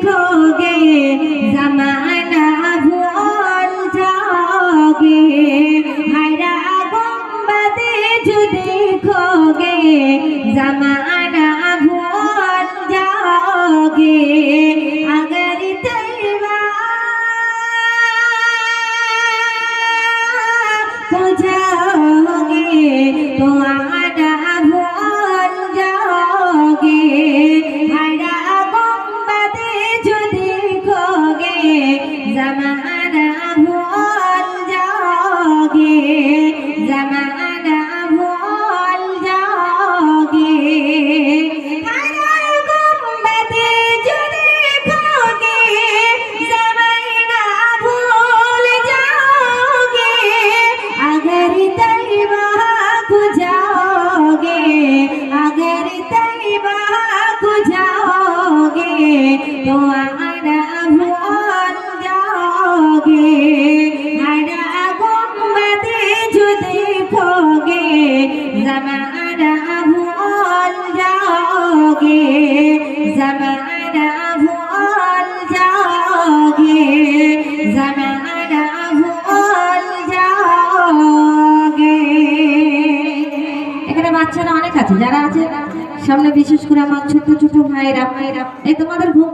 देखोगे जमाना भूल जाओगे हरा गुंबदे जो देखोगे जमाना भूल जाओगे अगर तैवा हो जाओगे तो आना भूल जाओगे हरा गुंबदे जो देखोगे जमाना भूल जाओगे जमाना भूल जाओगे हरा गुंबदे जो देखोगे जमाना भूल जाओगे अगर तैबा को जाओगे अगर तैबा को जाओगे तो आना भूल जाओगे हरा गुंबदे जो देखोगे जमाना भूल जाओगे जमाना भूल जाओगे जमाना भूल जाओगे। এখানে বাচ্চারা অনেক আছে যারা আছে সামনে বিশেষ করে আমার ছোট ছোট ভাইরা এই তোমাদের ঘুম